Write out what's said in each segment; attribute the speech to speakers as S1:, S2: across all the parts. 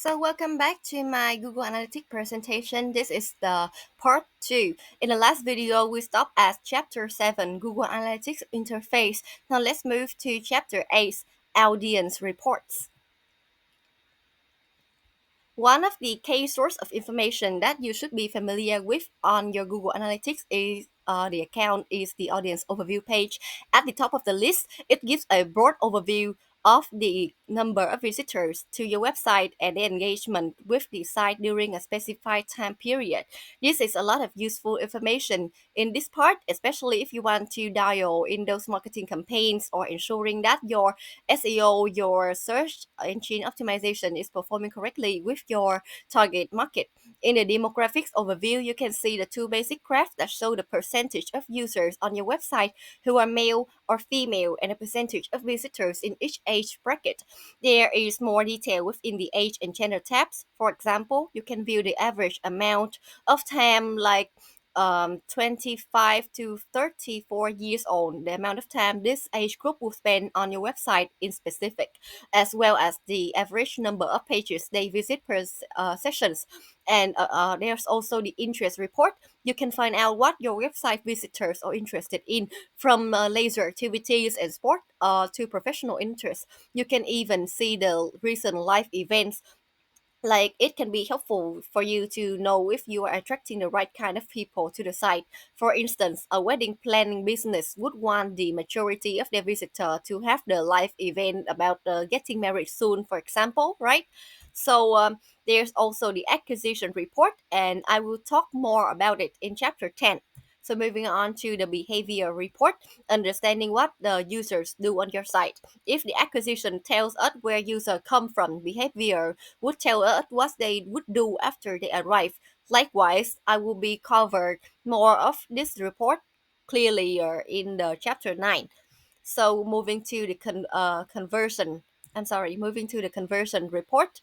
S1: So welcome back to my Google Analytics presentation. This is the part 2. In the last video, we stopped at chapter 7, Google Analytics interface. Now let's move to chapter 8, audience reports. One of the key sources of information that you should be familiar with on your Google Analytics is the account is the audience overview page. At the top of the list, it gives a broad overview of the number of visitors to your website and the engagement with the site during a specified time period. This is a lot of useful information in this part, especially if you want to dial in those marketing campaigns or ensuring that your SEO, your search engine optimization is performing correctly with your target market. In the demographics overview, you can see the two basic graphs that show the percentage of users on your website who are male or female and the percentage of visitors in each age bracket. There is more detail within the age and gender tabs. For example, you can view the average amount of time like 25 to 34 years old, the amount of time this age group will spend on your website in specific, as well as the average number of pages they visit per sessions. And there's also the interest report. You can find out what your website visitors are interested in, from leisure activities and sport to professional interests. You can even see the recent live events. Like, it can be helpful for you to know if you are attracting the right kind of people to the site. For instance, a wedding planning business would want the majority of their visitor to have the live event about getting married soon, for example, right? So there's also the acquisition report, and I will talk more about it in chapter 10. So moving on to the behavior report, understanding what the users do on your site. If the acquisition tells us where user come from, behavior would tell us what they would do after they arrive. Likewise, I will be covered more of this report clearly in the chapter 9. So moving to the conversion report,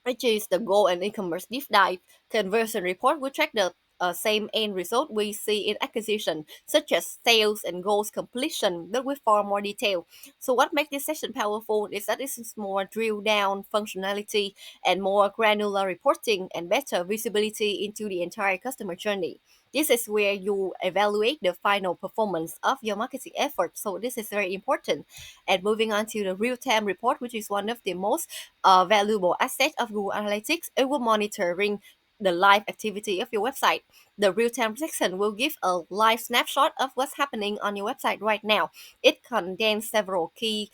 S1: which is the Go and e-commerce deep dive. Conversion report will track the same end result we see in acquisition, such as sales and goals completion, but with far more detail. So what makes this session powerful is that this is more drill down functionality and more granular reporting and better visibility into the entire customer journey. This is where you evaluate the final performance of your marketing effort. So this is very important. And moving on to the real-time report, which is one of the most valuable asset of Google Analytics, it will monitoring the live activity of your website. The real-time section will give a live snapshot of what's happening on your website right now. It contains several key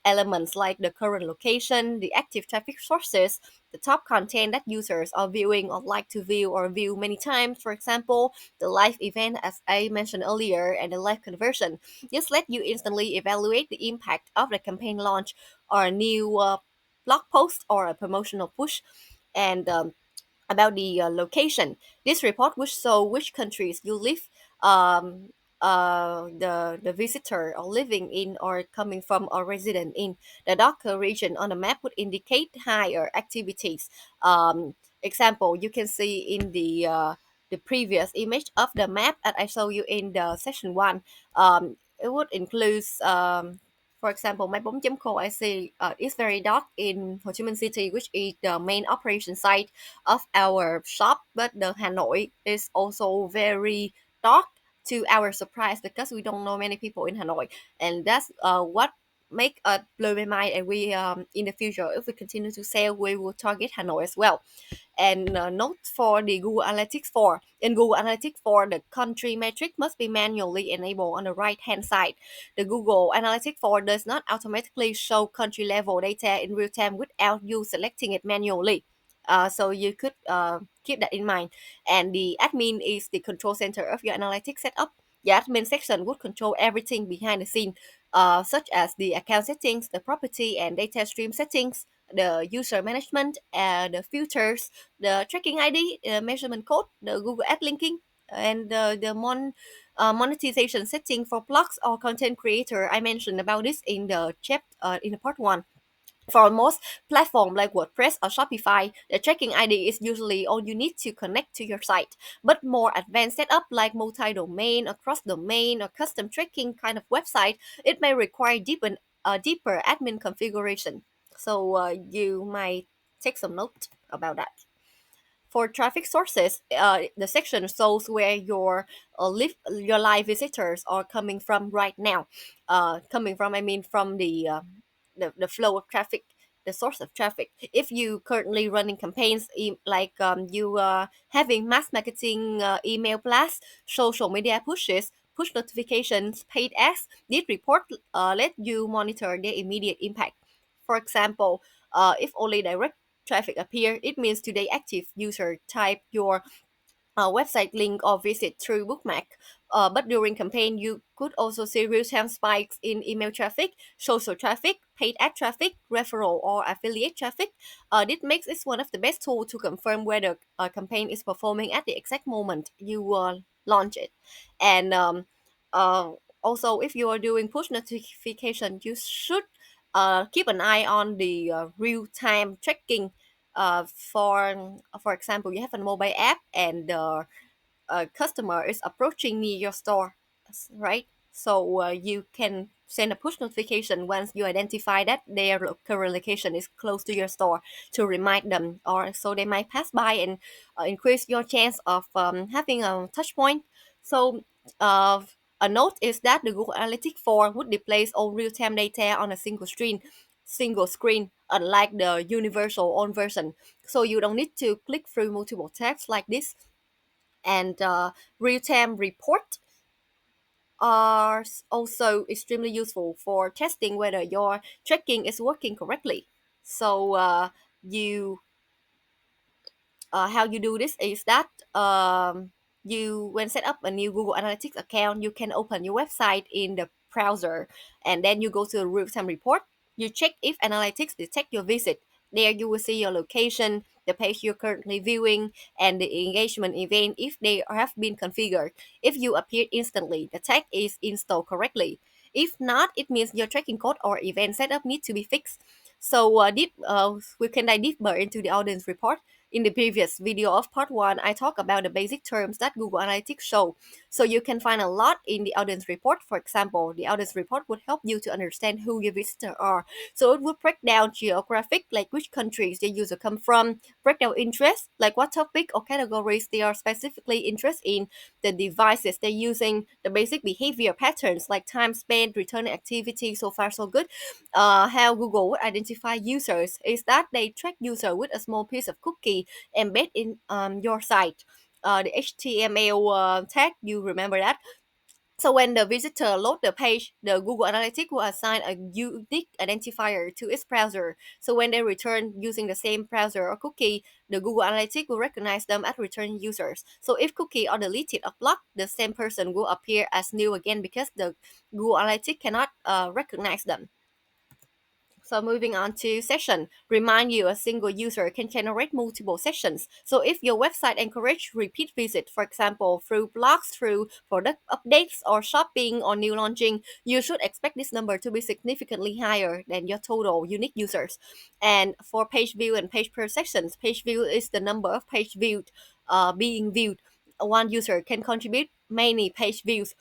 S1: elements like the current location, the active traffic sources, the top content that users are viewing or like to view or view many times, for example, the live event as I mentioned earlier, and the live conversion. Just let you instantly evaluate the impact of the campaign launch or a new blog post or a promotional push. And about the location. This report will show which countries you live, the visitor or living in or coming from or resident in. The darker region on the map would indicate higher activities. Example, you can see in the previous image of the map that I show you in the session 1. It would include for example, my bóng.co I see is very dark in Ho Chi Minh City, which is the main operation site of our shop, but the Hanoi is also very dark to our surprise because we don't know many people in Hanoi, and that's what make us blow my mind. And we in the future, if we continue to sell, we will target Hanoi as well. And note for the Google Analytics 4. In Google Analytics 4, the country metric must be manually enabled on the right hand side. The Google Analytics 4 does not automatically show country level data in real time without you selecting it manually. So you could keep that in mind. And the admin is the control center of your analytics setup. The admin section would control everything behind the scene, such as the account settings, the property and data stream settings, the user management, the filters, the tracking ID, the measurement code, the Google Ad linking, and the monetization setting for blogs or content creator. I mentioned about this in the in the part 1. For most platforms like WordPress or Shopify, the tracking ID is usually all you need to connect to your site. But more advanced setup like multi-domain or cross-domain or custom tracking kind of website, it may require deeper admin configuration. So you might take some note about that. For traffic sources, the section shows where your live visitors are coming from right now. Coming from, I mean, from the flow of traffic, the source of traffic. If you currently running campaigns like you having mass marketing, email blasts, social media pushes, push notifications, paid ads, this report let you monitor their immediate impact. For example, if only direct traffic appear, it means today active user type your website link or visit through bookmark. But during campaign, you could also see real-time spikes in email traffic, social traffic, paid ad traffic, referral or affiliate traffic. This makes it one of the best tools to confirm whether a campaign is performing at the exact moment you launch it. And uh, also, if you are doing push notification, you should keep an eye on the real-time tracking. For example, you have a mobile app and a customer is approaching near your store, right? So you can send a push notification once you identify that their current location is close to your store to remind them, or so they might pass by and increase your chance of having a touch point. So uh, a note is that the Google Analytics 4 would display all real-time data on a single screen, unlike the universal on version. So you don't need to click through multiple tabs like this. And real-time report are also extremely useful for testing whether your tracking is working correctly. So you how you do this is that you when set up a new Google Analytics account, you can open your website in the browser, and then you go to the real-time report. You check if Analytics detect your visit. There you will see your location, the page you're currently viewing, and the engagement event if they have been configured. If you appear instantly, the tag is installed correctly. If not, it means your tracking code or event setup need to be fixed. So we can dive deeper into the audience report. In the previous video of part 1, I talked about the basic terms that Google Analytics show. So you can find a lot in the audience report. For example, the audience report would help you to understand who your visitors are. So it would break down geographic, like which countries the user come from, break down interest, like what topic or categories they are specifically interested in, the devices they're using, the basic behavior patterns like time spent, return activity, so far so good. How Google would identify users is that they track user with a small piece of cookie embed in your site. The HTML tag, you remember that? So when the visitor load the page, the Google Analytics will assign a unique identifier to its browser. So when they return using the same browser or cookie, the Google Analytics will recognize them as return users. So if cookie are deleted or blocked, the same person will appear as new again because the Google Analytics cannot recognize them. So moving on to session, remind you a single user can generate multiple sessions. So if your website encourage repeat visit, for example, through blogs, through product updates or shopping or new launching, you should expect this number to be significantly higher than your total unique users. And for page view and page per sessions, page view is the number of page viewed being viewed. One user can contribute many page views,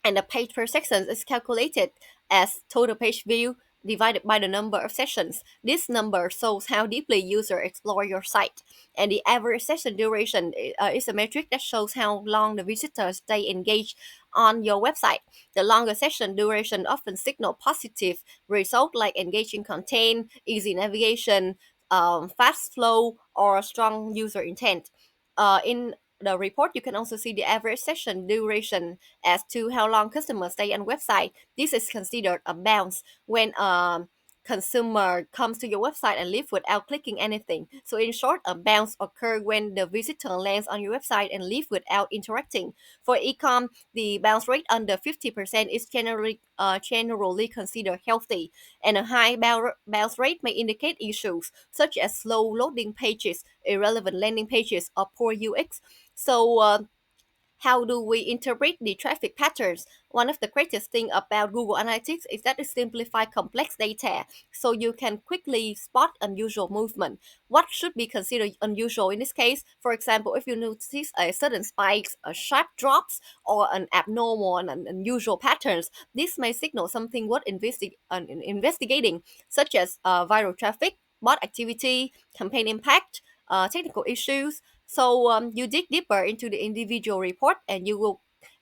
S1: and the page per section is calculated as total page view divided by the number of sessions. This number shows how deeply user explore your site. And the average session duration is a metric that shows how long the visitors stay engaged on your website. The longer session duration often signal positive result like engaging content, easy navigation, fast flow, or strong user intent. In the report, you can also see the average session duration as to how long customers stay on website. This is considered a bounce when consumer comes to your website and leave without clicking anything. So in short, a bounce occurs when the visitor lands on your website and leave without interacting. For ecom, the bounce rate under 50% is generally considered healthy, and a high bounce rate may indicate issues such as slow loading pages, irrelevant landing pages, or poor UX. So how do we interpret the traffic patterns? One of the greatest things about Google Analytics is that it simplifies complex data so you can quickly spot unusual movement. What should be considered unusual in this case? For example, if you notice a sudden spikes, a sharp drops, or an abnormal and unusual patterns, this may signal something worth investigating, such as viral traffic, bot activity, campaign impact, technical issues. So you dig deeper into the individual report and you will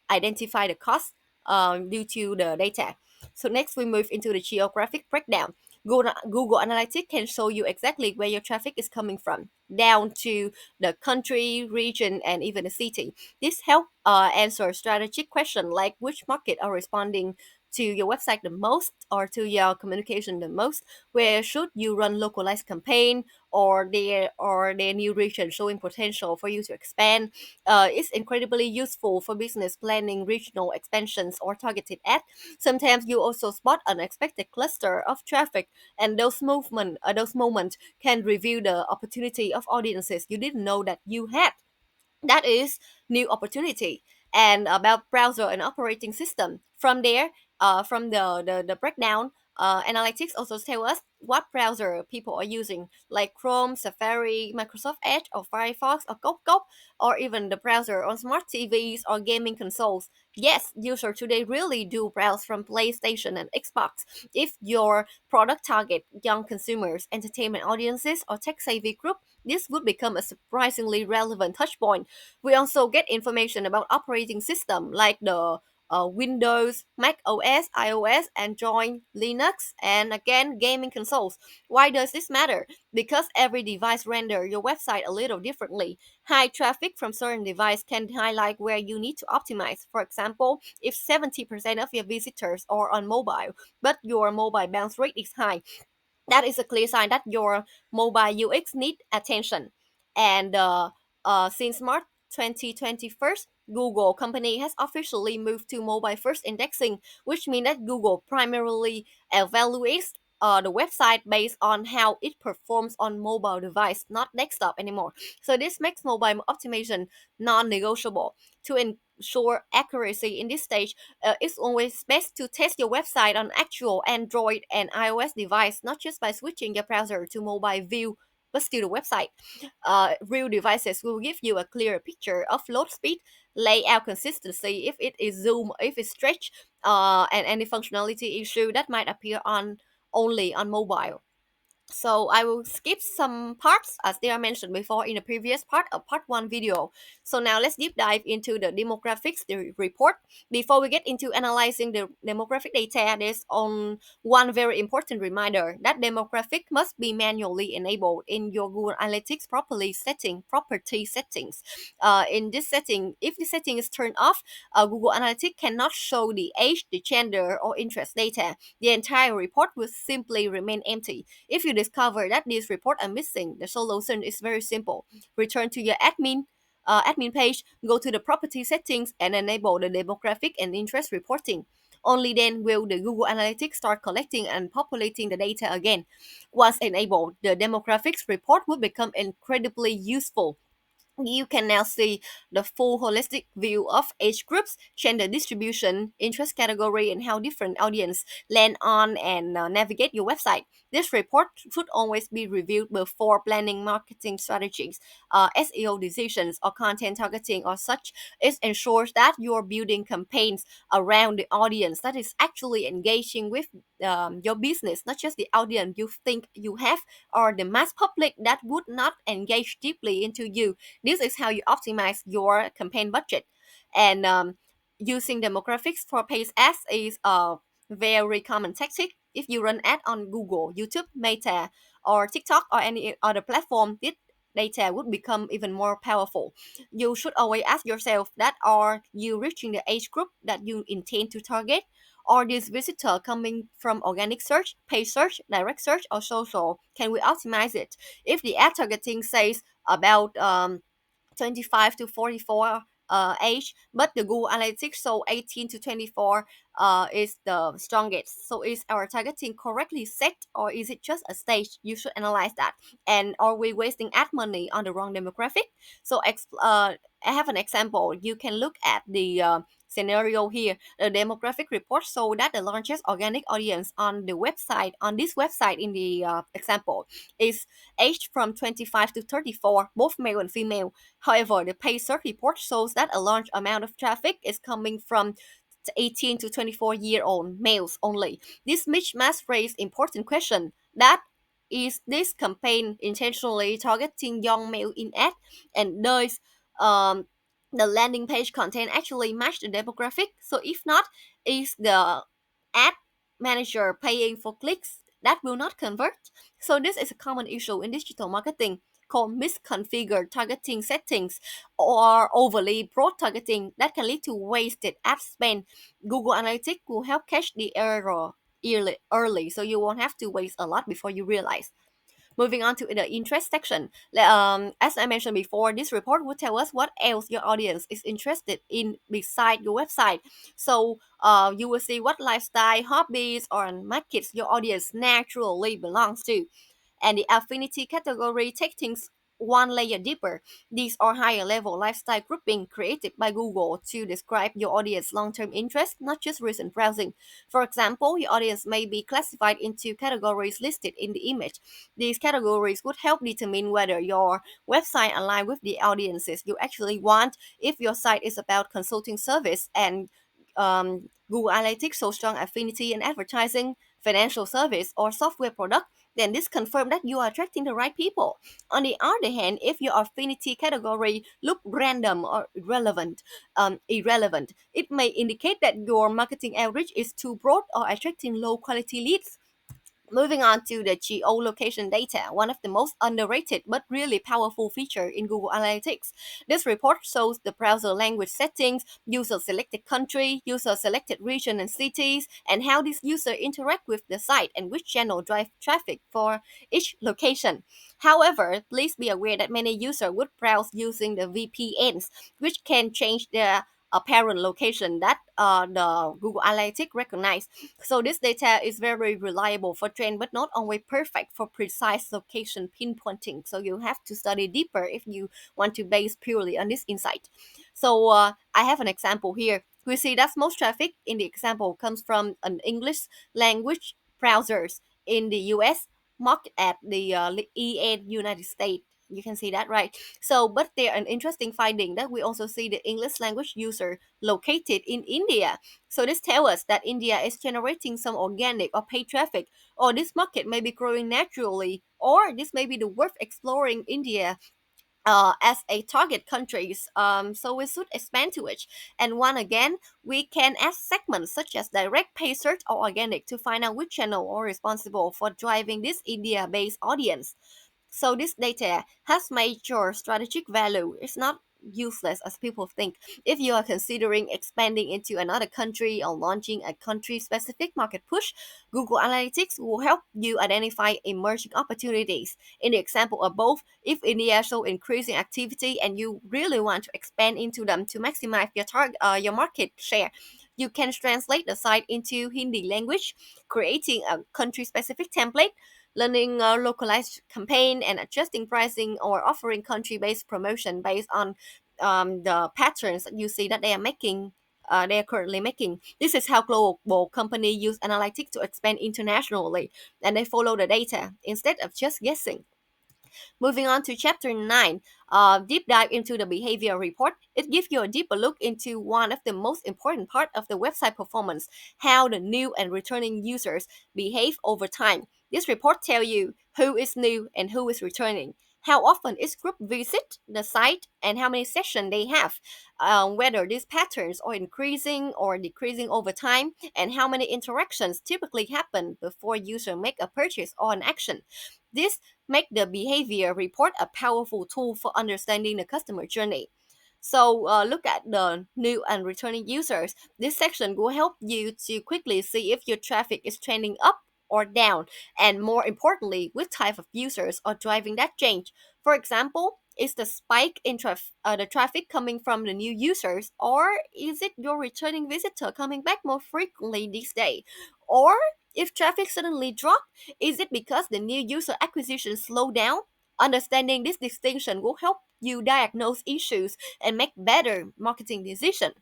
S1: identify the cost due to the data. So next we move into the geographic breakdown. Google Analytics can show you exactly where your traffic is coming from, down to the country, region, and even the city. This helps answer strategic questions like which market are responding to your website the most or to your communication the most. Where should you run localized campaign or their new region showing potential for you to expand? It's incredibly useful for business planning, regional expansions, or targeted ads. Sometimes you also spot unexpected cluster of traffic, and those moments can reveal the opportunity of audiences you didn't know that you had. That is new opportunity. And about browser and operating system, from there, from the breakdown, analytics also tell us what browser people are using, like Chrome, Safari, Microsoft Edge, or Firefox, or Cop, or even the browser on smart TVs or gaming consoles. Yes, users today really do browse from PlayStation and Xbox. If your product target young consumers, entertainment audiences, or tech-savvy group, this would become a surprisingly relevant touchpoint. We also get information about operating system like the Windows, Mac OS, iOS, Android, Linux, and again gaming consoles. Why does this matter? Because every device render your website a little differently. High traffic from certain device can highlight where you need to optimize. For example, if 70% of your visitors are on mobile, but your mobile bounce rate is high, that is a clear sign that your mobile UX need attention. And since March 2021, Google company has officially moved to mobile first indexing, which means that Google primarily evaluates the website based on how it performs on mobile device, not desktop anymore. So this makes mobile optimization non-negotiable. To ensure accuracy in this stage, it's always best to test your website on actual Android and iOS device, not just by switching your browser to mobile view, but still the website. Real devices will give you a clearer picture of load speed, layout consistency, if it is zoom, if it's stretch, and any functionality issue that might appear on only on mobile. So I will skip some parts as they are mentioned before in the previous part of part one video. So now let's deep dive into the demographics the report. Before we get into analyzing the demographic data, there's on one very important reminder that demographic must be manually enabled in your Google Analytics property settings. In this setting, if the setting is turned off, Google Analytics cannot show the age, the gender, or interest data. The entire report will simply remain empty. If you discover that these reports are missing, the solution is very simple. Return to your admin page, go to the property settings, and enable the demographic and interest reporting. Only then will the Google Analytics start collecting and populating the data again. Once enabled, the demographics report will become incredibly useful. You can now see the full holistic view of age groups, gender distribution, interest category, and how different audience land on and navigate your website. This report should always be reviewed before planning marketing strategies, SEO decisions, or content targeting or such. It ensures that you're building campaigns around the audience that is actually engaging with your business, not just the audience you think you have or the mass public that would not engage deeply into you. This is how you optimize your campaign budget. And using demographics for paid ads is a very common tactic. If you run ad on Google, YouTube, Meta, or TikTok or any other platform, this data would become even more powerful. You should always ask yourself that are you reaching the age group that you intend to target? Or this visitor coming from organic search, paid search, direct search, or social? Can we optimize it? If the ad targeting says about 25 to 44 age, but the Google Analytics show 18 to 24 is the strongest. So is our targeting correctly set or is it just a stage? You should analyze that. And are we wasting ad money on the wrong demographic? So I have an example. You can look at the scenario here. The demographic report show that the largest organic audience on the website, on this website in the example, is aged from 25 to 34, both male and female. However, the paid search report shows that a large amount of traffic is coming from 18 to 24-year-old males only. This mismatch raises important question that is this campaign intentionally targeting young male in ad, and does um, the landing page content actually match the demographic? So if not, is the ad manager paying for clicks that will not convert? So this is a common issue in digital marketing called misconfigured targeting settings or overly broad targeting that can lead to wasted ad spend. Google Analytics will help catch the error early, so you won't have to waste a lot before you realize. Moving on to the interest section, as I mentioned before, this report will tell us what else your audience is interested in beside your website. So you will see what lifestyle, hobbies, or markets your audience naturally belongs to, and the affinity category take things one layer deeper. These are higher level lifestyle grouping created by Google to describe your audience long-term interest, not just recent browsing. For example, your audience may be classified into categories listed in the image. These categories would help determine whether your website aligns with the audiences you actually want. If your site is about consulting service and Google Analytics shows strong affinity in advertising, financial service, or software product, then this confirms that you are attracting the right people. On the other hand, if your affinity category look random or irrelevant, it may indicate that your marketing outreach is too broad or attracting low quality leads. Moving on to the geolocation data, one of the most underrated but really powerful feature in Google Analytics. This report shows the browser language settings, user selected country, user selected region and cities, and how these users interact with the site and which channel drive traffic for each location. However, please be aware that many users would browse using the VPNs, which can change their apparent location that the Google Analytics recognize. So this data is very reliable for trend, but not always perfect for precise location pinpointing. So you have to study deeper if you want to base purely on this insight. So I have an example here. We see that most traffic in the example comes from an English language browsers in the US, market at the EA United States. You can see that, right? So, but there an interesting finding that we also see the English language user located in India. So this tells us that India is generating some organic or paid traffic, or this market may be growing naturally, or this may be the worth exploring India as a target countries. So we should expand to it. And one again, we can add segments such as direct pay search or organic to find out which channel are responsible for driving this India-based audience. So this data has major strategic value. It's not useless as people think. If you are considering expanding into another country or launching a country specific market push, Google Analytics will help you identify emerging opportunities. In the example above, if India shows increasing activity and you really want to expand into them to maximize your market share, you can translate the site into Hindi language, creating a country specific template, learning a localized campaign, and adjusting pricing or offering country-based promotion based on the patterns that you see that they are making. They are currently making. This is how global companies use analytics to expand internationally, and they follow the data instead of just guessing. Moving on to chapter 9, deep dive into the behavior report. It gives you a deeper look into one of the most important part of the website performance, how the new and returning users behave over time. This report tells you who is new and who is returning, how often each group visit the site, and how many sessions they have, whether these patterns are increasing or decreasing over time, and how many interactions typically happen before user make a purchase or an action. This make the behavior report a powerful tool for understanding the customer journey. So look at the new and returning users. This section will help you to quickly see if your traffic is trending up or down, and more importantly, which type of users are driving that change. For example, is the spike in the traffic coming from the new users, or is it your returning visitor coming back more frequently these days? Or if traffic suddenly drop, is it because the new user acquisition slowed down? Understanding this distinction will help you diagnose issues and make better marketing decisions.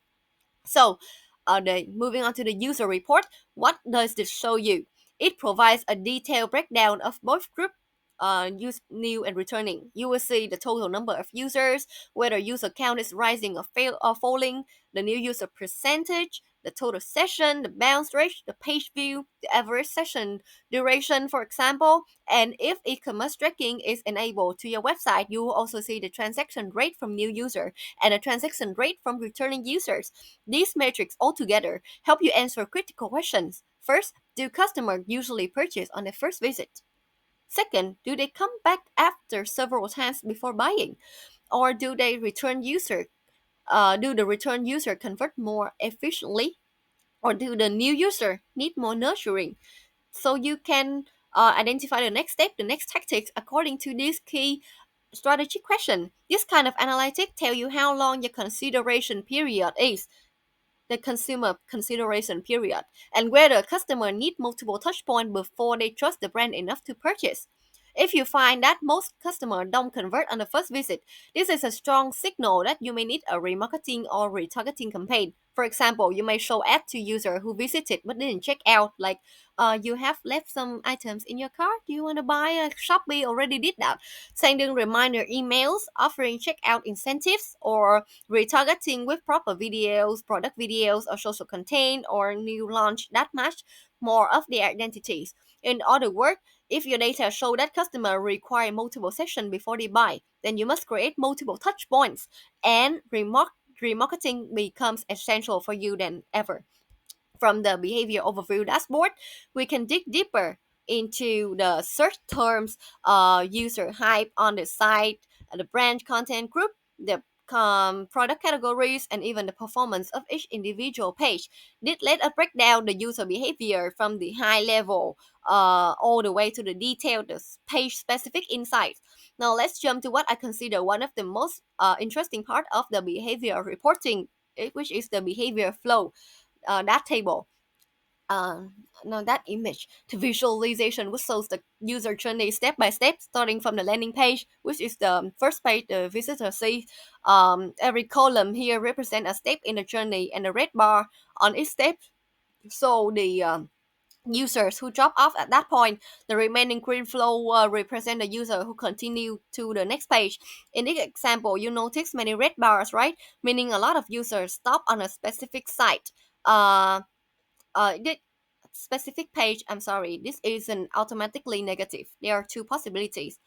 S1: So, moving on to the user report, what does this show you? It provides a detailed breakdown of both group use new and returning. You will see the total number of users, whether user count is rising or falling, the new user percentage, the total session, the bounce rate, the page view, the average session duration, for example. And if e-commerce tracking is enabled to your website, you will also see the transaction rate from new user and the transaction rate from returning users. These metrics altogether help you answer critical questions. First, do customers usually purchase on their first visit? Second, do they come back after several times before buying? Or do the return user convert more efficiently? Or do the new user need more nurturing? So you can identify the next step, the next tactics according to this key strategy question. This kind of analytic tell you how long your consideration period is, the consumer consideration period, and whether a customer need multiple touch points before they trust the brand enough to purchase. If you find that most customers don't convert on the first visit, this is a strong signal that you may need a remarketing or retargeting campaign. For example, you may show ad to user who visited but didn't check out, like, you have left some items in your cart. Do you want to buy? Shopee already did that. Sending reminder emails, offering checkout incentives, or retargeting with proper videos, product videos, or social content, or new launch that match more of their identities. In other words, if your data show that customer require multiple sessions before they buy, then you must create multiple touch points, and remarketing becomes essential for you than ever. From the behavior overview dashboard, we can dig deeper into the search terms, user hype on the site, the brand content group, the product categories, and even the performance of each individual page. This let us break down the user behavior from the high level all the way to the detailed page specific insights. Now let's jump to what I consider one of the most interesting part of the behavior reporting, which is the behavior flow, that table. uh, no, that image. The visualization which shows the user journey step by step, starting from the landing page, which is the first page the visitor sees. Every column here represent a step in the journey, and the red bar on each step so the users who drop off at that point. The remaining green flow represent the user who continue to the next page. In this example, you notice many red bars, right? Meaning a lot of users stop on a specific site. Uh, this specific page, I'm sorry, this isn't automatically negative. There are two possibilities.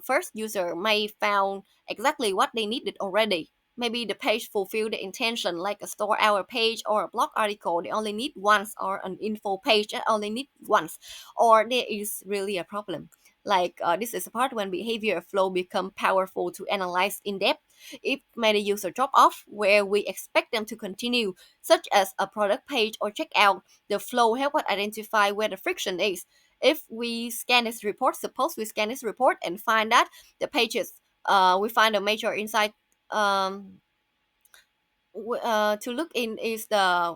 S1: First, user may found exactly what they needed already. Maybe the page fulfilled the intention, like a store hour page or a blog article they only need once, or an info page that only need once. Or there is really a problem. Like, this is a part when behavior flow become powerful to analyze in depth. If many user drop off where we expect them to continue, such as a product page or checkout, the flow help us identify where the friction is. If we scan this report, suppose we scan this report and find that the pages, we find a major insight, um, to look in is the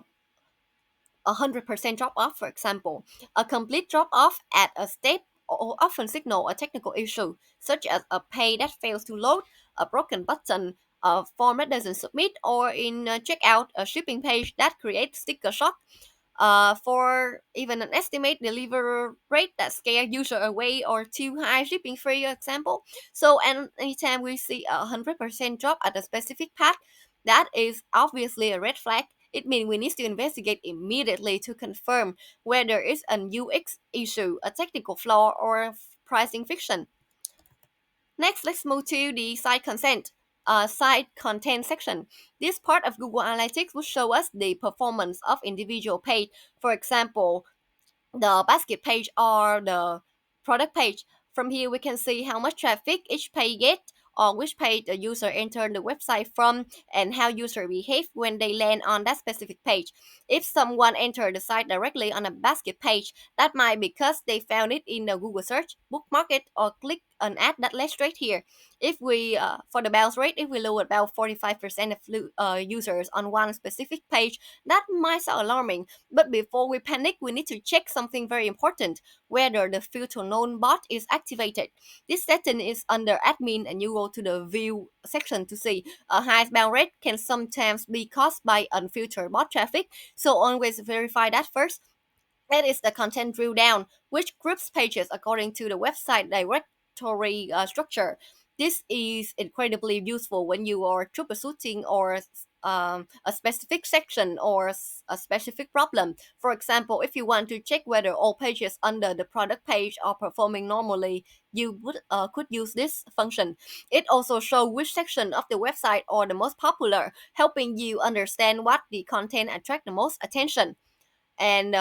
S1: 100% drop off, for example. A complete drop off at a step often signal a technical issue, such as a page that fails to load, a broken button, a form that doesn't submit, or in checkout, a shipping page that creates sticker shock. For even an estimate deliver rate that scare user away, or too high shipping for example. So, and anytime we see 100% drop at a specific path, that is obviously a red flag. It means we need to investigate immediately to confirm whether it's an UX issue, a technical flaw, or a pricing fiction. Next, let's move to the site content section. This part of Google Analytics will show us the performance of individual page. For example, the basket page or the product page. From here, we can see how much traffic each page get, or which page the user entered the website from, and how user behave when they land on that specific page. If someone entered the site directly on a basket page, that might be because they found it in the Google search, bookmark it, or click an ad that led straight here. If we, for the bounce rate, if we lower about 45% of users on one specific page, that might sound alarming. But before we panic, we need to check something very important, whether the filter known bot is activated. This setting is under admin, and you go to the view section to see. A high bounce rate can sometimes be caused by unfiltered bot traffic, so always verify that first. That is the content drill down, which groups pages according to the website inventory structure. This is incredibly useful when you are troubleshooting or a specific section or a specific problem. For example, if you want to check whether all pages under the product page are performing normally, you could use this function. It also shows which section of the website are the most popular, helping you understand what the content attract the most attention. And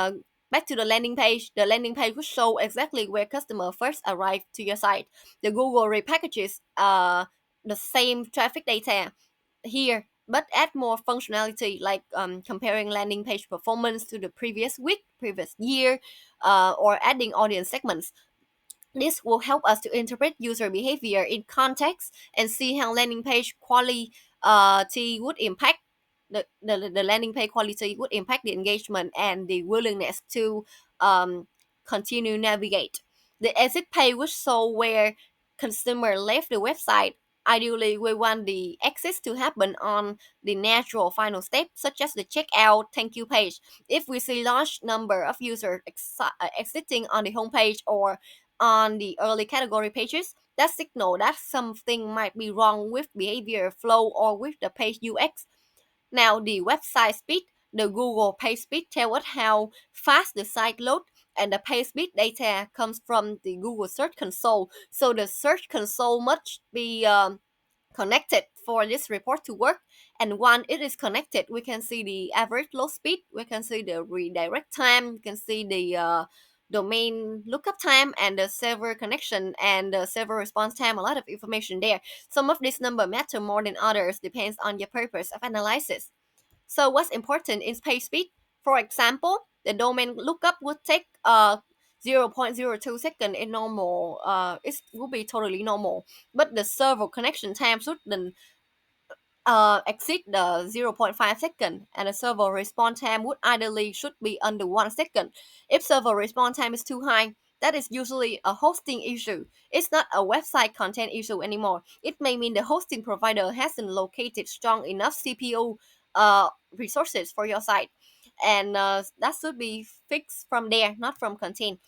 S1: back to the landing page will show exactly where customer first arrived to your site. The Google repackages the same traffic data here, but add more functionality like comparing landing page performance to the previous week, previous year, or adding audience segments. This will help us to interpret user behavior in context and see how landing page quality would impact the landing page quality would impact the engagement and the willingness to continue navigate. The exit page would show where consumer left the website. Ideally, we want the exit to happen on the natural final step, such as the checkout thank you page. If we see large number of users exiting on the homepage or on the early category pages, that signal that something might be wrong with behavior flow or with the page UX. Now, the website speed, the Google page speed tell us how fast the site load, and the page speed data comes from the Google Search Console. So the Search Console must be connected for this report to work. And once it is connected, we can see the average load speed, we can see the redirect time, we can see the domain lookup time and the server connection and the server response time. A lot of information there. Some of these number matter more than others, depends on your purpose of analysis. So what's important is page speed. For example, the domain lookup would take 0.02 second in normal, it will be totally normal, but the server connection time shouldn't exceed the zero point 0.5 second, and the server response time would ideally should be under 1 second. If server response time is too high, that is usually a hosting issue. It's not a website content issue anymore. It may mean the hosting provider hasn't located strong enough CPU resources for your site, and that should be fixed from there, not from content.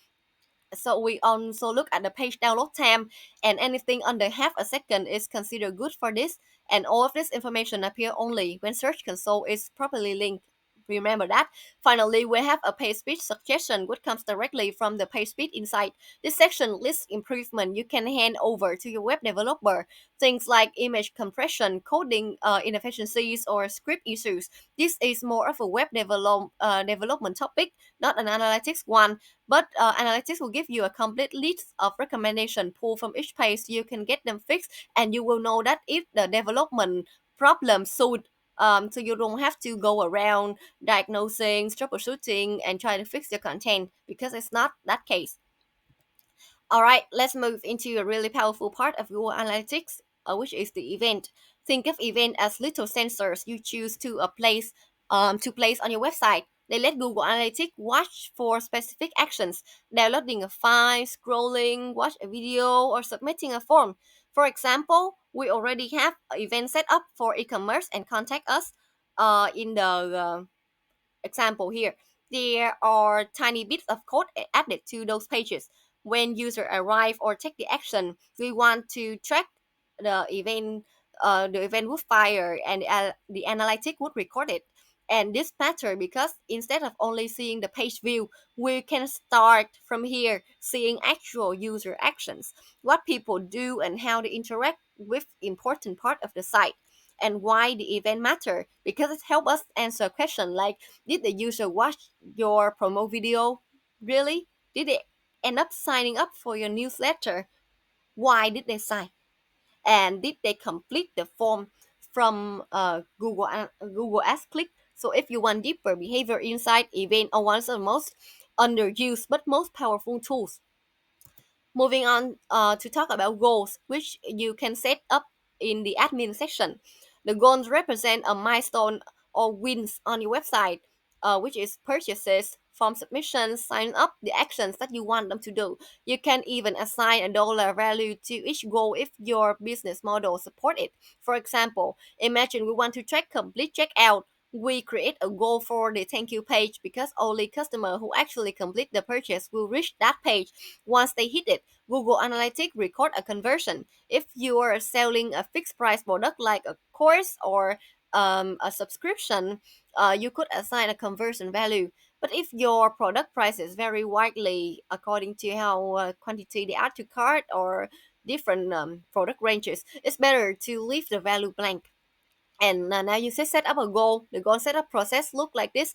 S1: So we also look at the page download time, and anything under half a second is considered good for this. And all of this information appear only when Search Console is properly linked. Remember that. Finally, we have a page speed suggestion which comes directly from the page speed insight. This section lists improvement you can hand over to your web developer. Things like image compression, coding inefficiencies, or script issues. This is more of a development topic, not an analytics one. But analytics will give you a complete list of recommendation pulled from each page. You can get them fixed, and you will know that if the development problem solved. So you don't have to go around diagnosing, troubleshooting, and try to fix your content because it's not that case. All right, let's move into a really powerful part of Google Analytics, which is the event. Think of event as little sensors you choose to place on your website. They let Google Analytics watch for specific actions, downloading a file, scrolling, watch a video, or submitting a form. For example, we already have an event set up for e-commerce and contact us in the example here. There are tiny bits of code added to those pages. When user arrive or take the action, we want to track the event. The event would fire, and the analytic would record it. And this matter because instead of only seeing the page view, we can start from here seeing actual user actions, what people do and how they interact with important part of the site. And why the event matter, because it helps us answer questions like, did the user watch your promo video? Really? Did they end up signing up for your newsletter? Why did they sign? And did they complete the form from Google Ask Click? So if you want deeper behavior insight, event are one of the most underused but most powerful tools. Moving on to talk about goals, which you can set up in the admin section. The goals represent a milestone or wins on your website, which is purchases, form submissions, sign up, the actions that you want them to do. You can even assign a dollar value to each goal if your business model support it. For example, imagine we want to track complete checkout. We create a goal for the thank you page because only customers who actually complete the purchase will reach that page. Once they hit it, Google Analytics record a conversion. If you are selling a fixed price product like a course or a subscription, you could assign a conversion value. But if your product prices vary widely according to how quantity they add to cart or different product ranges, it's better to leave the value blank. And now you say set up a goal. The goal setup process look like this.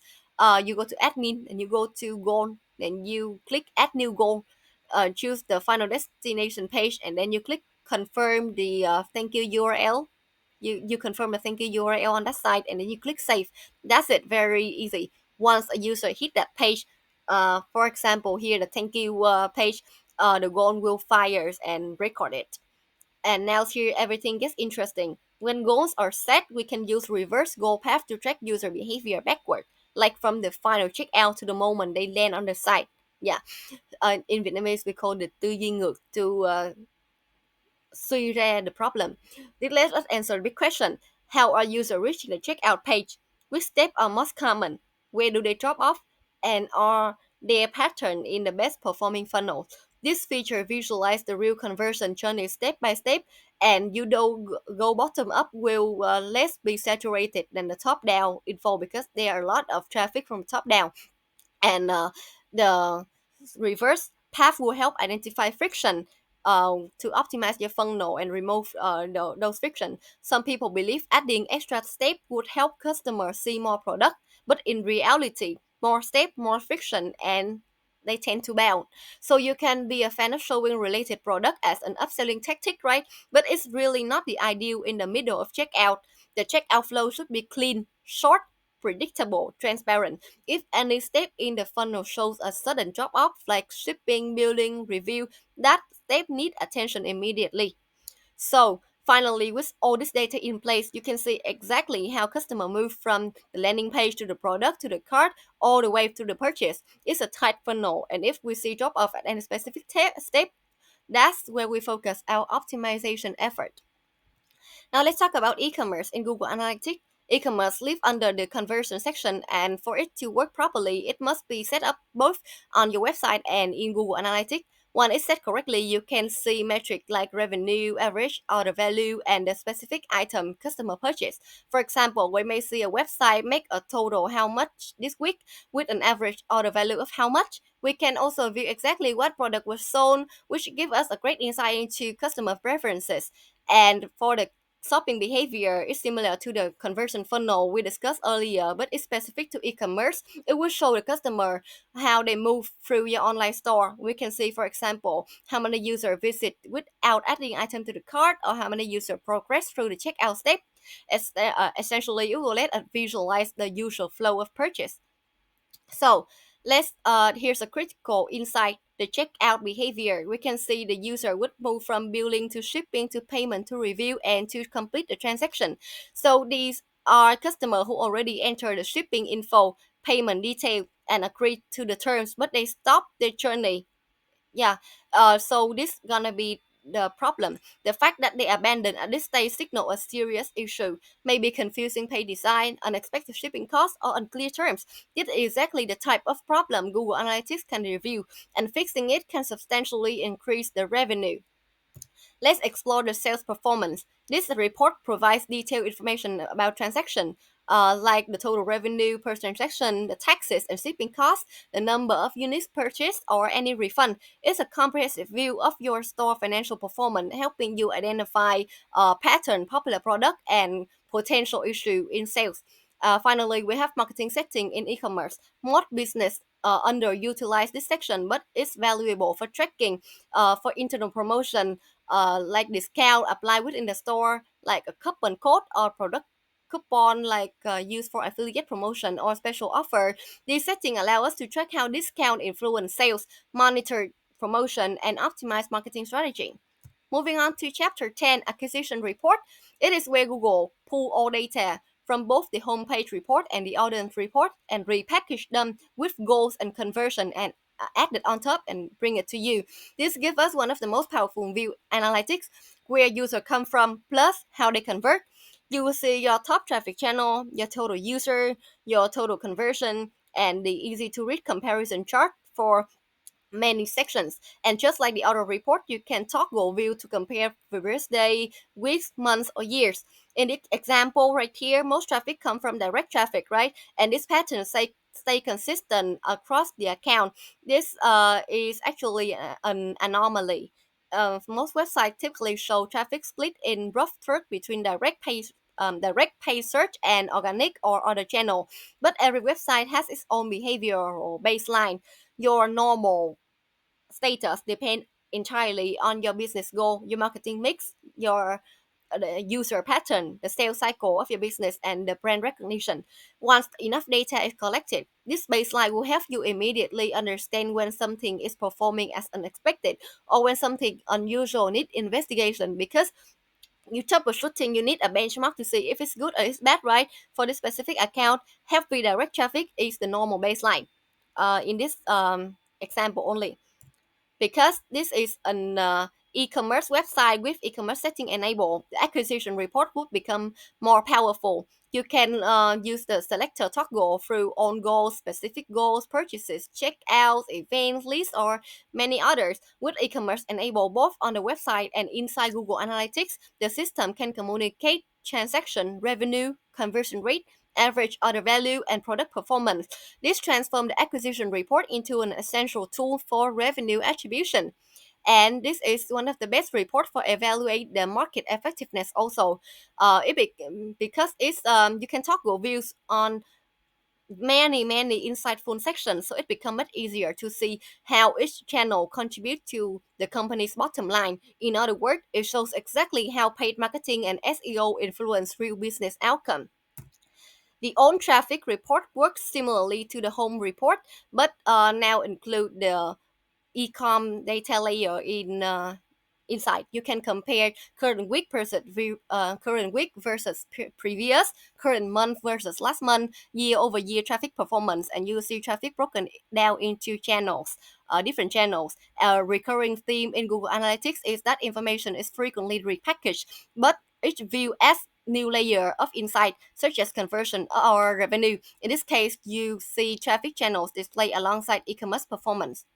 S1: You go to admin and you go to goal, then you click add new goal, choose the final destination page, and then you click confirm the thank you URL. You confirm the thank you URL on that site, and then you click save. That's it, very easy. Once a user hit that page, for example here the thank you page, the goal will fire and record it. And now here everything gets interesting. When goals are set, we can use reverse goal path to track user behavior backward, like from the final checkout to the moment they land on the site. Yeah, in Vietnamese we call it tư duy ngược to suy ra the problem. This lets us answer the big question. How are users reaching the checkout page? Which steps are most common? Where do they drop off? And are their pattern in the best performing funnel? This feature visualizes the real conversion journey step by step, and you do go bottom up will less be saturated than the top down info because there are a lot of traffic from top down. And the reverse path will help identify friction to optimize your funnel and remove those friction. Some people believe adding extra step would help customers see more product, but in reality, more step, more friction, and they tend to bound. So you can be a fan of showing related product as an upselling tactic, right? But it's really not the ideal in the middle of checkout. The checkout flow should be clean, short, predictable, transparent. If any step in the funnel shows a sudden drop off, like shipping, billing, review, that step need attention immediately. So finally, with all this data in place, you can see exactly how customer move from the landing page to the product to the cart all the way to the purchase. It's a tight funnel, and if we see drop off at any specific step, that's where we focus our optimization effort. Now let's talk about e-commerce in Google Analytics. E-commerce lives under the conversion section, and for it to work properly, it must be set up both on your website and in Google Analytics. When it's set correctly, you can see metrics like revenue, average order value, and the specific item customer purchase. For example, we may see a website make a total how much this week with an average order value of how much. We can also view exactly what product was sold, which gives us a great insight into customer preferences. And for the shopping behavior is similar to the conversion funnel we discussed earlier, but it's specific to e-commerce. It will show the customer how they move through your online store. We can see, for example, how many users visit without adding item to the cart or how many users progress through the checkout step. Essentially, it will let us visualize the usual flow of purchase. So let's here's a critical insight. The checkout behavior. We can see the user would move from billing to shipping to payment to review and to complete the transaction. So these are customers who already enter the shipping info, payment detail, and agree to the terms, but they stop their journey. Yeah, so this gonna be the problem. The fact that they abandon at this stage signal a serious issue, maybe confusing pay design, unexpected shipping costs, or unclear terms. This is exactly the type of problem Google Analytics can review, and fixing it can substantially increase the revenue. Let's explore the sales performance. This report provides detailed information about transaction, like the total revenue per transaction, the taxes and shipping costs, the number of units purchased, or any refund. It's a comprehensive view of your store financial performance, helping you identify pattern, popular product, and potential issue in sales. Finally, we have marketing setting in e-commerce. Most business underutilize this section, but it's valuable for tracking, for internal promotion, like discount applied within the store, like a coupon code or product coupon like used for affiliate promotion or special offer. These settings allow us to track how discount influence sales, monitor promotion, and optimize marketing strategy. Moving on to chapter 10, acquisition report. It is where Google pull all data from both the homepage report and the audience report and repackage them with goals and conversion and add it on top and bring it to you. This gives us one of the most powerful view analytics, where users come from plus how they convert. You will see your top traffic channel, your total user, your total conversion, and the easy to read comparison chart for many sections. And just like the auto report, you can toggle view to compare previous day, weeks, months, or years. In this example right here, most traffic come from direct traffic, right? And this pattern stay consistent across the account. This is actually an anomaly. Most websites typically show traffic split in rough third between direct pay search and organic or other channel. But every website has its own behavioral baseline. Your normal status depend entirely on your business goal, your marketing mix, your the user pattern, the sales cycle of your business, and the brand recognition. Once enough data is collected, this baseline will help you immediately understand when something is performing as unexpected or when something unusual needs investigation. Because you troubleshooting, you need a benchmark to see if it's good or it's bad, right? For this specific account, heavy direct traffic is the normal baseline. In this example only, because this is an e-commerce website with e-commerce setting enabled, the acquisition report would become more powerful. You can use the selector toggle through on goals, specific goals, purchases, checkouts, events, lists, or many others. With e-commerce enabled both on the website and inside Google Analytics, the system can communicate transaction revenue, conversion rate, average order value, and product performance. This transformed the acquisition report into an essential tool for revenue attribution. And this is one of the best report for evaluate the market effectiveness also. Because it's you can toggle views on many insightful sections, so it becomes much easier to see how each channel contribute to the company's bottom line. In other words, it shows exactly how paid marketing and SEO influence real business outcome. The on traffic report works similarly to the home report, but now include the ecom data layer inside. You can compare current week versus previous, current month versus last month, year over year traffic performance, and you see traffic broken down into channels, different channels. A recurring theme in Google Analytics is that information is frequently repackaged, but each view adds new layer of insight such as conversion or revenue. In this case, you see traffic channels display alongside e-commerce performance.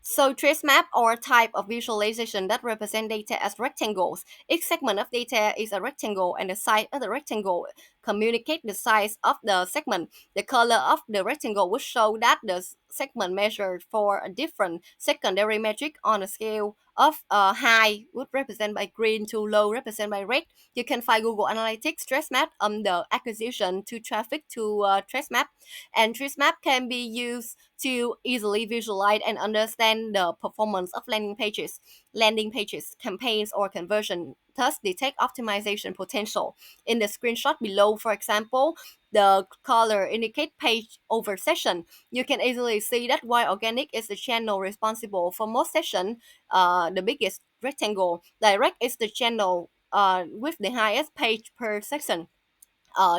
S1: So trace map or type of visualization that represent data as rectangles. Each segment of data is a rectangle and the size of the rectangle communicate the size of the segment. The color of the rectangle will show that the segment measured for a different secondary metric on a scale of high would represent by green to low represent by red. You can find Google Analytics trace map on the acquisition to traffic to trace map, and trace map can be used to easily visualize and understand the performance of landing pages, campaigns, or conversion, thus detect optimization potential. In the screenshot below, for example, the color indicate page over session. You can easily see that while organic is the channel responsible for most session, the biggest rectangle, direct is the channel with the highest page per section.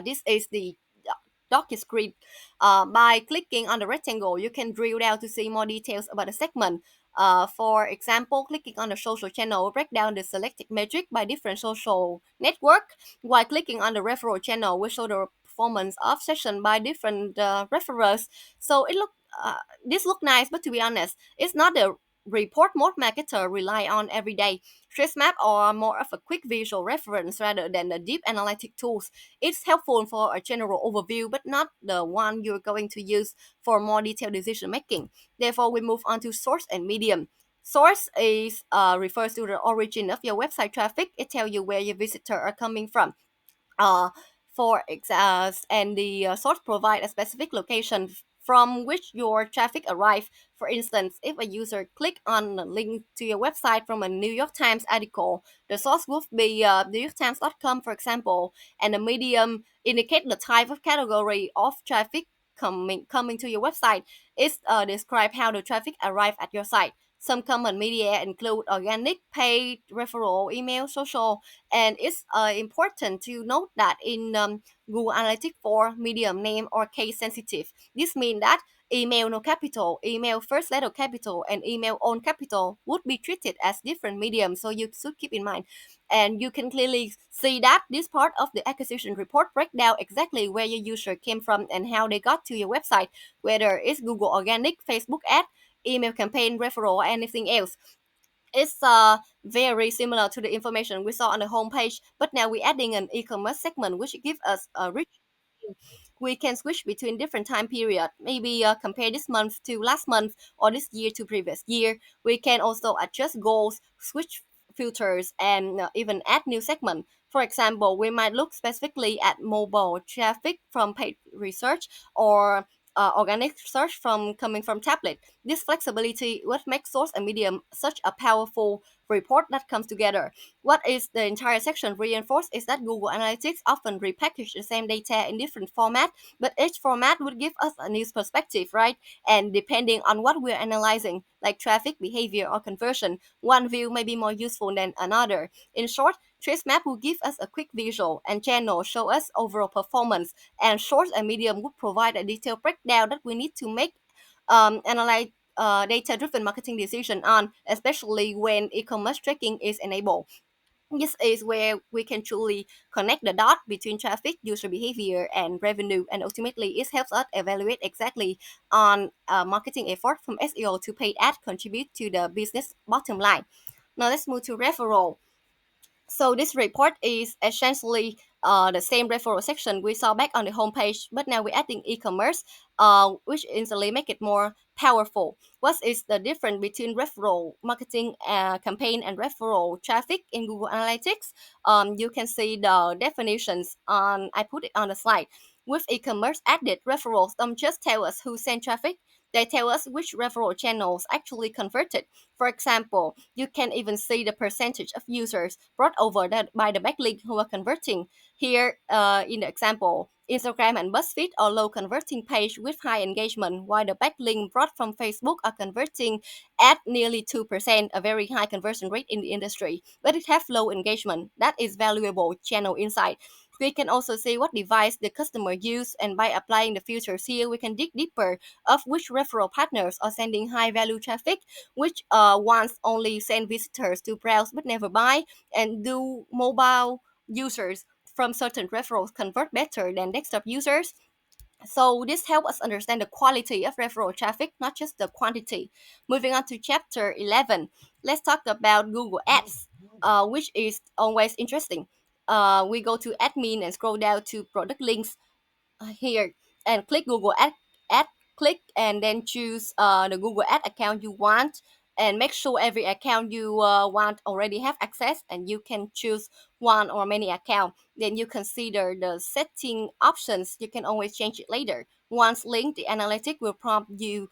S1: This is the docket grid. By clicking on the rectangle, you can drill down to see more details about the segment. For example, clicking on the social channel, break down the selected metric by different social network, while clicking on the referral channel will show the performance of session by different referrals. So this look nice, but to be honest, it's not the report most marketer rely on every day. Trace map are more of a quick visual reference rather than the deep analytic tools. It's helpful for a general overview, but not the one you're going to use for more detailed decision making. Therefore, we move on to source and medium. Source is refers to the origin of your website traffic. It tells you where your visitor are coming from. Uh, and the source provide a specific location from which your traffic arrive. For instance, if a user click on a link to your website from a New York Times article, the source would be newyorktimes.com, for example, and the medium indicate the type of category of traffic coming to your website. It describe how the traffic arrive at your site. Some common media include organic, paid, referral, email, social, and it's important to note that in Google Analytics 4, medium name or case sensitive. This means that email no capital, email first letter capital, and email all capital would be treated as different mediums. So you should keep in mind. And you can clearly see that this part of the acquisition report break down exactly where your user came from and how they got to your website, whether it's Google Organic, Facebook ad, email campaign, referral, or anything else. It's very similar to the information we saw on the homepage, but now we're adding an e-commerce segment, which gives us a rich. We can switch between different time period, maybe compare this month to last month or this year to previous year. We can also adjust goals, switch filters, and even add new segment. For example, we might look specifically at mobile traffic from paid research, or organic search from coming from tablet. This flexibility what makes source and medium such a powerful report that comes together. What is the entire section reinforced is that Google Analytics often repackage the same data in different formats, but each format would give us a new perspective, right? And depending on what we're analyzing, like traffic, behavior, or conversion, one view may be more useful than another. In short, Trace Map will give us a quick visual, and Channel show us overall performance, and Source and Medium would provide a detailed breakdown that we need to make analyze data-driven marketing decision on, especially when e-commerce tracking is enabled. This is where we can truly connect the dot between traffic, user behavior, and revenue, and ultimately it helps us evaluate exactly on marketing effort from SEO to paid ad contribute to the business bottom line. Now let's move to referral. So this report is essentially the same referral section we saw back on the homepage, but now we're adding e-commerce, which instantly make it more powerful. What is the difference between referral marketing campaign and referral traffic in Google Analytics? You can see the definitions on. I put it on the slide. With e-commerce added, referrals don't just tell us who sent traffic; they tell us which referral channels actually converted. For example, you can even see the percentage of users brought over that by the backlink who are converting. Here, in the example, Instagram and BuzzFeed are low converting page with high engagement, while the backlink brought from Facebook are converting at nearly 2%, a very high conversion rate in the industry, but it have low engagement. That is valuable channel insight. We can also see what device the customer use, and by applying the filters here, we can dig deeper of which referral partners are sending high value traffic, which ones only send visitors to browse but never buy, and do mobile users from certain referrals convert better than desktop users. So this helps us understand the quality of referral traffic, not just the quantity. Moving on to chapter 11, let's talk about Google Ads, which is always interesting. We go to admin and scroll down to product links here and click Ad click and then choose the Google Ad account you want, and make sure every account you want already have access, and you can choose one or many account. Then you consider the setting options. You can always change it later. Once linked, the analytic will prompt you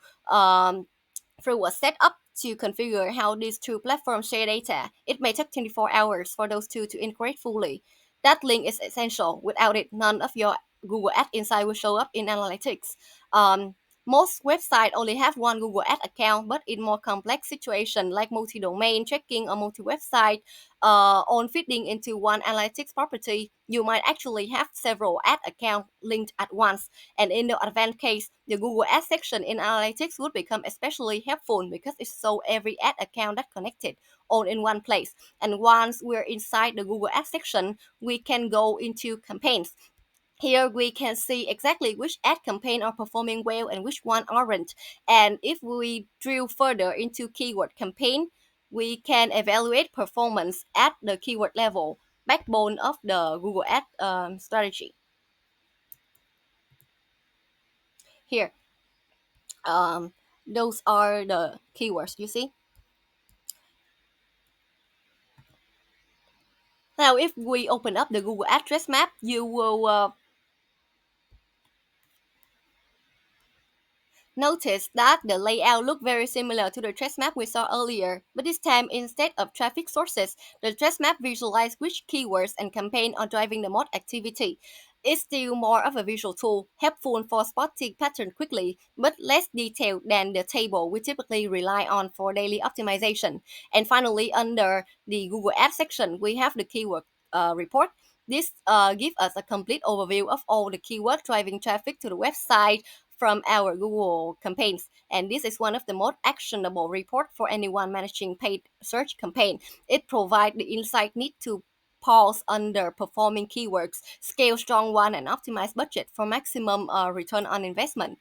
S1: through a setup to configure how these two platforms share data. It may take 24 hours for those two to integrate fully. That link is essential. Without it, none of your Google Ad Insight will show up in analytics. Um, Most websites only have one Google Ad account, but in more complex situations like multi-domain tracking or multi-website on feeding into one analytics property, you might actually have several ad accounts linked at once. And in the advanced case, the Google Ads section in Analytics would become especially helpful because it shows every ad account that connected all in one place. And once we're inside the Google Ads section, we can go into campaigns. Here we can see exactly which ad campaign are performing well and which one aren't. And if we drill further into keyword campaign, we can evaluate performance at the keyword level, backbone of the Google Ad strategy. Here, um, those are the keywords you see. Now, if we open up the Google Address Map, you will notice that the layout looked very similar to the trace map we saw earlier, but this time instead of traffic sources, the trace map visualizes which keywords and campaign are driving the most activity. It's still more of a visual tool, helpful for spotting pattern quickly, but less detailed than the table we typically rely on for daily optimization. And finally, under the Google Ads section, we have the keyword report. This gives us a complete overview of all the keywords driving traffic to the website from our Google campaigns. And this is one of the most actionable report for anyone managing paid search campaign. It provides the insight need to pause underperforming keywords, scale strong one, and optimize budget for maximum return on investment.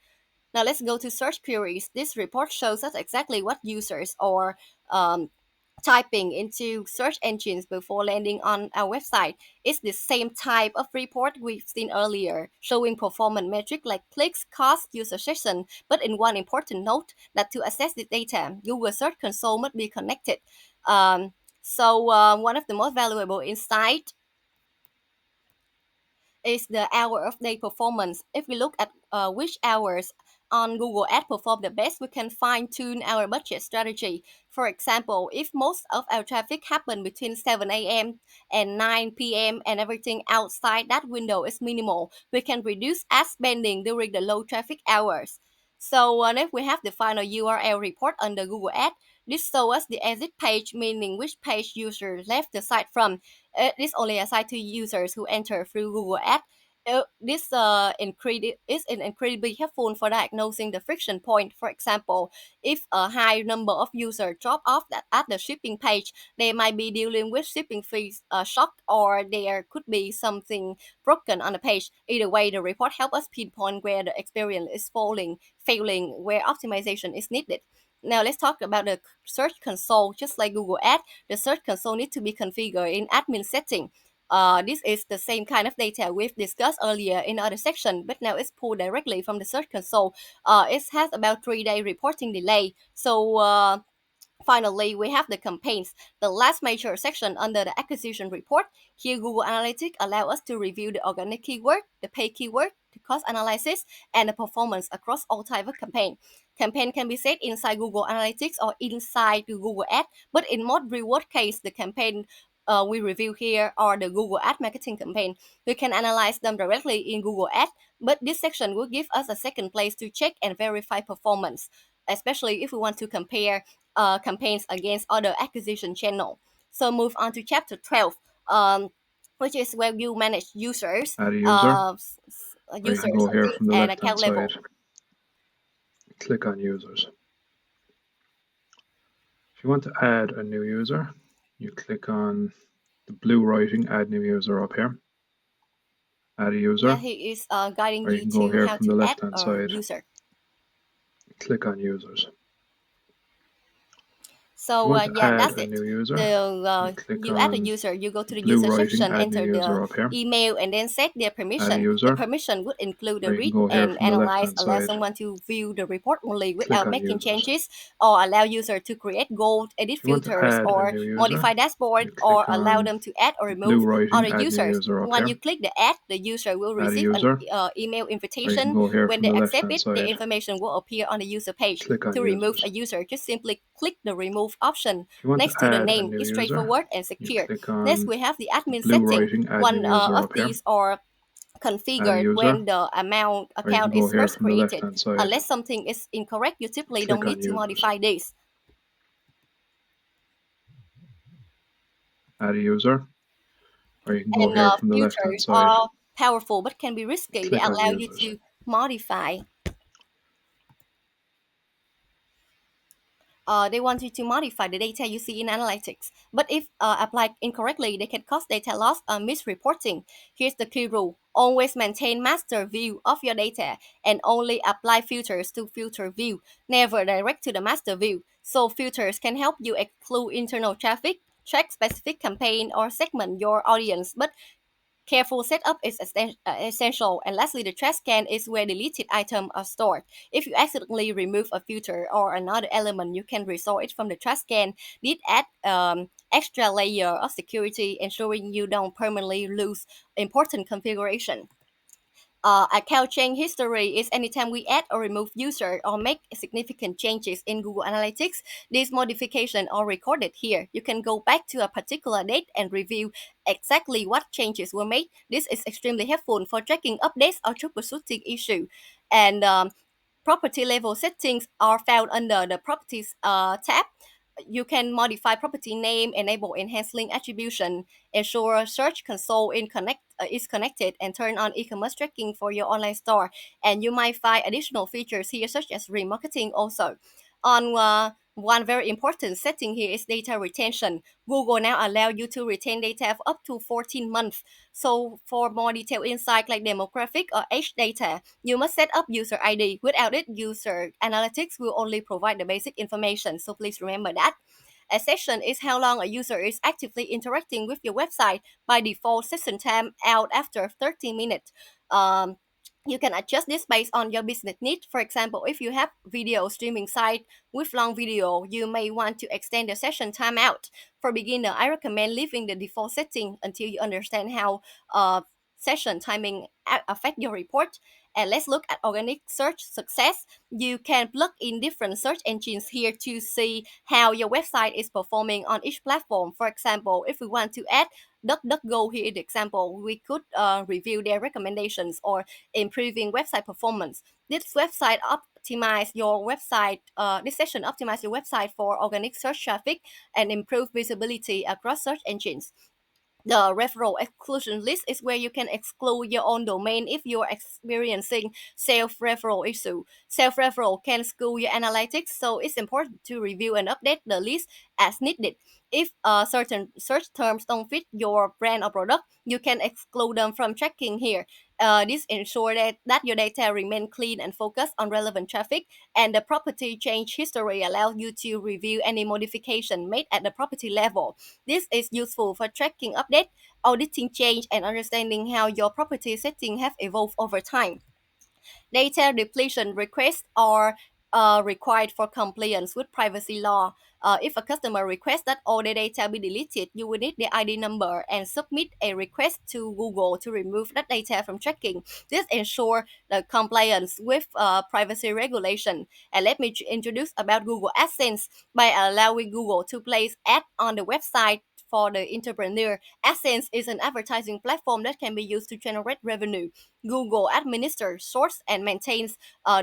S1: Now let's go to search queries. This report shows us exactly what users are um, typing into search engines before landing on our website. It's the same type of report we've seen earlier, showing performance metric like clicks, cost, user session. But in one important note, that to access the data, Google Search Console must be connected. One of the most valuable insight is the hour of day performance. If we look at which hours on Google Ads perform the best, we can fine tune our budget strategy. For example, if most of our traffic happen between 7 a.m. and 9 p.m. and everything outside that window is minimal, we can reduce ad spending during the low traffic hours. If we have the final URL report under Google Ads, this shows us the exit page, meaning which page user left the site from. This only applies to users who enter through Google Ads. Is incredibly helpful for diagnosing the friction point. For example, if a high number of users drop off at the shipping page, they might be dealing with shipping fees shock, or there could be something broken on the page. Either way, the report helps us pinpoint where the experience is failing, where optimization is needed. Now let's talk about the Search Console. Just like Google Ads, the Search Console needs to be configured in admin setting. This is the same kind of data we've discussed earlier in other section, but now it's pulled directly from the Search Console. It has about 3 day reporting delay. Finally, we have the campaigns, the last major section under the acquisition report. Here, Google Analytics allow us to review the organic keyword, the paid keyword, the cost analysis, and the performance across all type of campaign. Campaign can be set inside Google Analytics or inside the Google Ads, but in most reward case, the campaign we review here are the Google Ad Marketing campaign. We can analyze them directly in Google Ads, but this section will give us a second place to check and verify performance, especially if we want to compare campaigns against other acquisition channel. So move on to chapter 12, which is where you manage users,
S2: Add a user, or you can go here
S1: leads,
S2: from the
S1: and
S2: left hand
S1: account level.
S2: side, click on users. If you want to add a new user, you click on the blue writing add new user up here, add a user,
S1: Yeah, he is guiding
S2: or you
S1: you
S2: can go
S1: to
S2: here
S1: how
S2: from the
S1: to add
S2: left hand
S1: a
S2: side,
S1: user.
S2: click on users. If you
S1: So
S2: want to
S1: yeah,
S2: add
S1: that's
S2: a
S1: it.
S2: new user,
S1: The
S2: you click
S1: you add a
S2: on
S1: user, you go to
S2: the
S1: the
S2: blue
S1: user
S2: writing
S1: section,
S2: add new
S1: enter the
S2: user up here,
S1: email, and then set their
S2: add a
S1: permission. The
S2: user,
S1: permission would include the
S2: or you can
S1: read
S2: go here
S1: and
S2: from the left
S1: analyze,
S2: hand
S1: allow
S2: side,
S1: someone to view the report only
S2: click
S1: without
S2: on
S1: making
S2: users.
S1: changes, or allow user to create gold, edit
S2: If you want to
S1: filters,
S2: add a
S1: or
S2: new user,
S1: modify dashboard,
S2: you
S1: or
S2: click
S1: allow
S2: on
S1: them to add or
S2: the blue
S1: remove
S2: writing
S1: other
S2: add new
S1: users.
S2: user up
S1: When you
S2: here,
S1: click the add, the user will
S2: add a
S1: receive an
S2: user,
S1: email
S2: or you can
S1: invitation.
S2: go here
S1: When
S2: from
S1: they
S2: the left
S1: accept
S2: hand
S1: it, the
S2: side,
S1: information will appear on the user page.
S2: click on
S1: To remove
S2: users.
S1: a user, just simply click the remove option
S2: If you want to
S1: next to the
S2: add a
S1: name.
S2: new
S1: It's
S2: user,
S1: straightforward and
S2: you
S1: secure.
S2: click
S1: Next,
S2: on
S1: we have the
S2: the
S1: admin
S2: blue
S1: setting.
S2: writing add new
S1: One
S2: user
S1: of
S2: up here,
S1: these are
S2: add a
S1: configured
S2: user,
S1: when the amount
S2: or you can
S1: account
S2: go
S1: is
S2: here
S1: first
S2: from the left
S1: created.
S2: hand side,
S1: Unless something is incorrect, you typically don't
S2: click on
S1: need to
S2: users.
S1: modify this.
S2: Add a user, or you can go
S1: And
S2: here from the left hand
S1: filters
S2: side,
S1: are powerful but can be risky. They
S2: click on
S1: allow you
S2: users.
S1: to modify. They want you to modify the data you see in analytics. But if applied incorrectly, they can cause data loss or misreporting. Here's the key rule. Always maintain master view of your data and only apply filters to filter view, never direct to the master view. So filters can help you exclude internal traffic, track specific campaign, or segment your audience, but careful setup is essential. And lastly, the trash can is where deleted items are stored. If you accidentally remove a filter or another element, you can restore it from the trash can. This add extra layer of security, ensuring you don't permanently lose important configuration. Account change history is anytime we add or remove user or make significant changes in Google Analytics. These modifications are recorded here. You can go back to a particular date and review exactly what changes were made. This is extremely helpful for tracking updates or troubleshooting issue. And property level settings are found under the properties tab. You can modify property name, enable enhanced link attribution, ensure Search Console is connected, and turn on e-commerce tracking for your online store. And you might find additional features here, such as remarketing also. On one very important setting here is data retention. Google now allow you to retain data for up to 14 months. So for more detailed insight like demographic or age data, you must set up user ID. Without it, user analytics will only provide the basic information. So please remember that. A session is how long a user is actively interacting with your website. By default, session time out after 30 minutes. Um, you can adjust this based on your business need. For example, if you have video streaming site with long video, you may want to extend the session timeout. For beginner, I recommend leaving the default setting until you understand how session timing affect your report. And let's look at organic search success. You can plug in different search engines here to see how your website is performing on each platform. For example, if we want to add DuckDuckGo here in the example, we could review their recommendations or improving website performance. This website optimize your website. This session optimize your website for organic search traffic and improve visibility across search engines. The referral exclusion list is where you can exclude your own domain if you are experiencing self-referral issue. Self-referral can skew your analytics, so it's important to review and update the list as needed. If certain search terms don't fit your brand or product, you can exclude them from tracking here. This ensures that your data remain clean and focused on relevant traffic, and the property change history allows you to review any modification made at the property level. This is useful for tracking update, auditing change, and understanding how your property settings have evolved over time. Data depletion requests are required for compliance with privacy law. If a customer requests that all the data be deleted, you will need the ID number and submit a request to Google to remove that data from tracking. This ensures the compliance with privacy regulation. And let me introduce about Google AdSense. By allowing Google to place ads on the website for the entrepreneur, AdSense is an advertising platform that can be used to generate revenue. Google administers, source, and maintains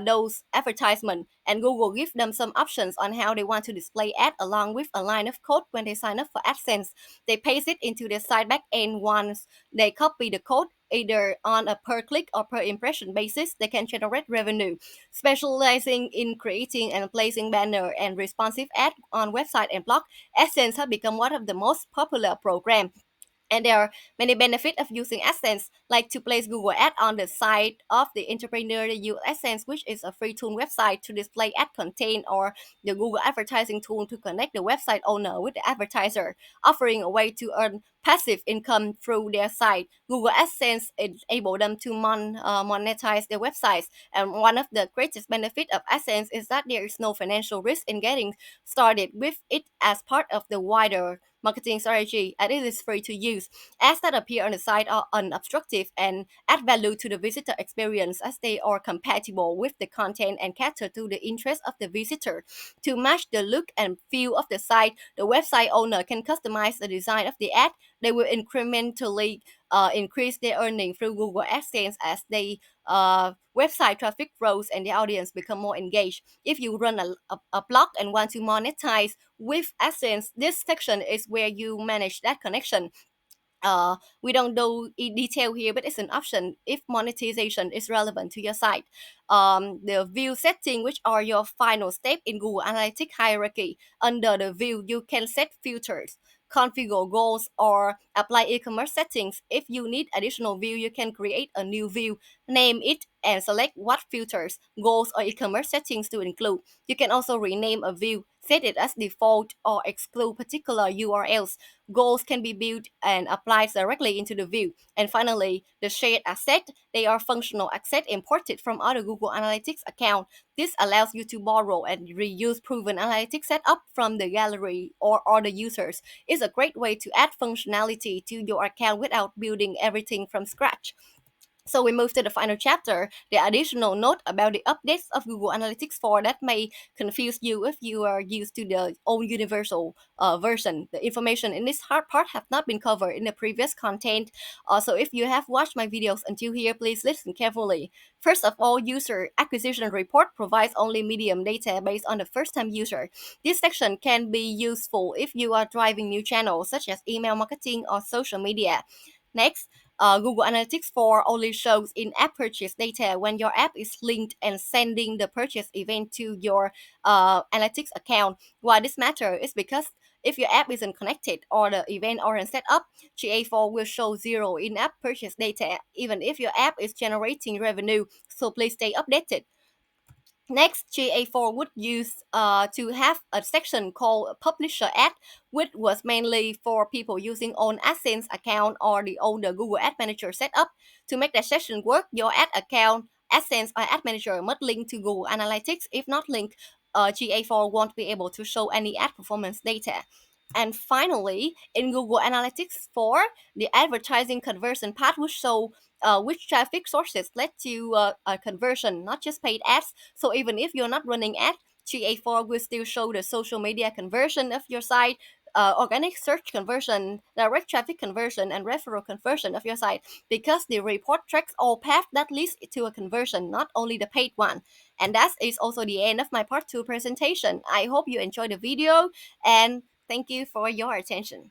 S1: those advertisements, and Google gives them some options on how they want to display ad along with a line of code when they sign up for AdSense. They paste it into their site backend once they copy the code. Either on a per click or per impression basis, they can generate revenue. Specializing in creating and placing banner and responsive ad on website and blog, AdSense has become one of the most popular programs. And there are many benefits of using AdSense, like to place Google Ads on the side of the entrepreneur. They use AdSense, which is a free tool website to display ad content, or the Google advertising tool to connect the website owner with the advertiser, offering a way to earn passive income through their site. Google AdSense enable them to monetize their websites. And one of the greatest benefits of AdSense is that there is no financial risk in getting started with it as part of the wider marketing strategy, and it is free to use. Ads that appear on the site are unobstructive and add value to the visitor experience as they are compatible with the content and cater to the interests of the visitor. To match the look and feel of the site, the website owner can customize the design of the ad. They will incrementally increase their earning through Google AdSense as they website traffic grows and the audience become more engaged. If you run a blog and want to monetize with AdSense, this section is where you manage that connection. We don't do detail here, but it's an option if monetization is relevant to your site. The view setting, which are your final step in Google Analytics hierarchy. Under the view, you can set filters, configure goals, or apply e-commerce settings. If you need additional view, you can create a new view, name it, and select what filters, goals, or e-commerce settings to include. You can also rename a view, set it as default, or exclude particular URLs. Goals can be built and applied directly into the view. And finally, the shared asset. They are functional assets imported from other Google Analytics account. This allows you to borrow and reuse proven analytics setup from the gallery or other users. It's a great way to add functionality to your account without building everything from scratch. So we move to the final chapter. The additional note about the updates of Google Analytics 4 that may confuse you if you are used to the old universal version. The information in this hard part have not been covered in the previous content. So if you have watched my videos until here, please listen carefully. First of all, user acquisition report provides only medium data based on the first-time user. This section can be useful if you are driving new channels such as email marketing or social media. Next, Google Analytics 4 only shows in-app purchase data when your app is linked and sending the purchase event to your Analytics account. Why this matters is because if your app isn't connected or the event aren't set up, GA4 will show zero in-app purchase data, even if your app is generating revenue. So please stay updated. Next, GA4 would use to have a section called Publisher Ad, which was mainly for people using own AdSense account or the older Google Ad Manager setup. To make that section work, your ad account, AdSense or Ad Manager must link to Google Analytics. If not linked, GA4 won't be able to show any ad performance data. And finally, in Google Analytics 4, the advertising conversion part will show which traffic sources led to a conversion, not just paid ads. So even if you're not running ads, GA4 will still show the social media conversion of your site, organic search conversion, direct traffic conversion, and referral conversion of your site, because the report tracks all paths that leads to a conversion, not only the paid one. And that is also the end of my part 2 presentation. I hope you enjoyed the video, and thank you for your attention.